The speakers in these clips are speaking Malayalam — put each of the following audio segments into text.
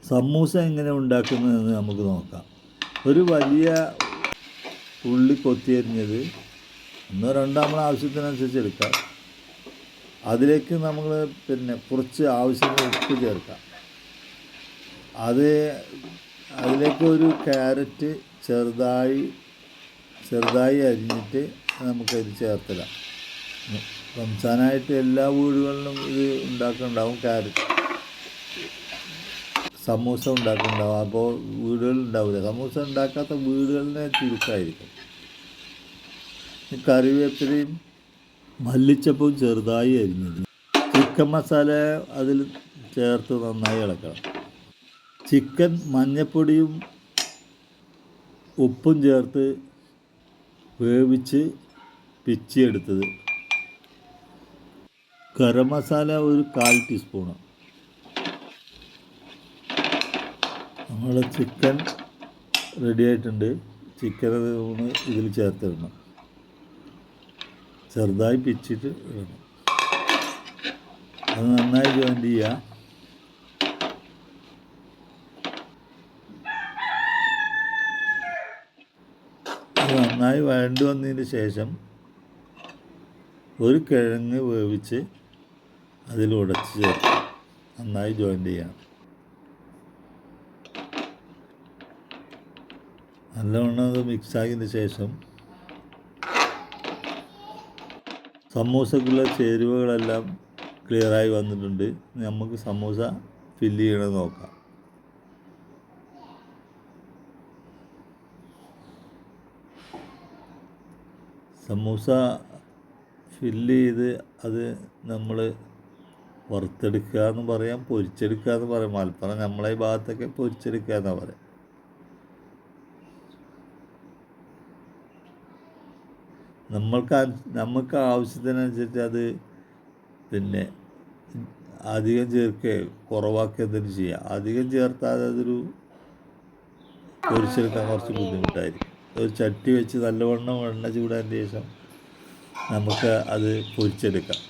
സമൂസ എങ്ങനെ ഉണ്ടാക്കുന്നതെന്ന് നമുക്ക് നോക്കാം. ഒരു വലിയ ഉള്ളി കൊത്തിയരിഞ്ഞത് ഒന്നോ രണ്ടോ നമ്മൾ ആവശ്യത്തിനനുസരിച്ച് എടുക്കാം. അതിലേക്ക് നമ്മൾ കുറച്ച് ആവശ്യത്തിന് ഉപ്പ് ചേർക്കാം. അതിലേക്ക് ഒരു ക്യാരറ്റ് ചെറുതായി അരിഞ്ഞിട്ട് നമുക്കത് ചേർത്തിടാം. റംസാനായിട്ട് എല്ലാ വീടുകളിലും ഇത് ഉണ്ടാക്കുന്നുണ്ടാവും. സമൂസ ഉണ്ടാക്കുന്നുണ്ടാവും. അപ്പോൾ വീടുകളിൽ ഉണ്ടാവില്ല. സമൂസ ഉണ്ടാക്കാത്ത വീടുകളിനെ ചുരുക്കമായിരിക്കും. കറിവേപ്പിലയും മല്ലിച്ചപ്പവും ചെറുതായി അരിഞ്ഞത്, ചിക്കൻ മസാല അതിൽ ചേർത്ത് നന്നായി ഇളക്കണം. ചിക്കൻ മഞ്ഞൾപ്പൊടിയും ഉപ്പും ചേർത്ത് വേവിച്ച് പിച്ചിയെടുത്തത്, ഗരം മസാല ഒരു 1/4 ടീസ്പൂണ്. നമ്മുടെ ചിക്കൻ റെഡി ആയിട്ടുണ്ട്. ചിക്കൻ ഇതിൽ ചേർത്തിടണം. ചെറുതായി പിച്ചിട്ട് ഇടണം. അത് നന്നായി ജോയിൻ ചെയ്യുക. അത് നന്നായി വഴണ്ടി വന്നതിന് ശേഷം ഒരു കിഴങ്ങ് വേവിച്ച് അതിൽ ഉടച്ച് ചേർത്ത് നന്നായി ജോയിൻ ചെയ്യണം. നല്ലവണ്ണം അത് മിക്സായതിന് ശേഷം സമൂസക്കുള്ള ചേരുവകളെല്ലാം ക്ലിയറായി വന്നിട്ടുണ്ട്. നമുക്ക് സമൂസ ഫില്ല് ചെയ്യണമെന്ന് നോക്കാം. സമൂസ ഫില്ല് ചെയ്ത് അത് നമ്മൾ വറുത്തെടുക്കുക എന്ന് പറയാം, പൊരിച്ചെടുക്കുക എന്ന് പറയാം. മലപ്പുറം നമ്മളെ ഈ ഭാഗത്തൊക്കെ പൊരിച്ചെടുക്കുക എന്നാണ് പറയാം. നമുക്ക് ആവശ്യത്തിനനുസരിച്ച് അത് അധികം ചേർക്കുകയോ കുറവാക്കുകയോ എന്തെങ്കിലും ചെയ്യാം. അധികം ചേർത്താൽ അതൊരു പൊരിച്ചെടുക്കാൻ കുറച്ച് ബുദ്ധിമുട്ടായിരിക്കും. ഒരു ചട്ടി വെച്ച് നല്ലവണ്ണം എണ്ണ ചൂടാതിന് ശേഷം നമുക്ക് അത് പൊരിച്ചെടുക്കാം.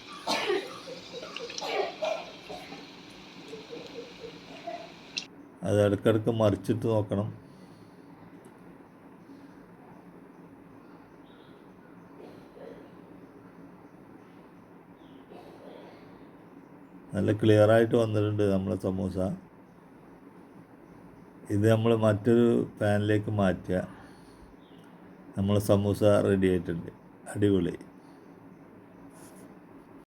അത് ഇടയ്ക്കിടയ്ക്ക് മറിച്ചിട്ട് നോക്കണം. നല്ല ക്ലിയറായിട്ട് വന്നിട്ടുണ്ട് നമ്മളെ സമൂസ. ഇത് നമ്മൾ മറ്റൊരു പാനിലേക്ക് മാറ്റുക. നമ്മളെ സമൂസ റെഡി ആയിട്ടുണ്ട്. അടിപൊളി.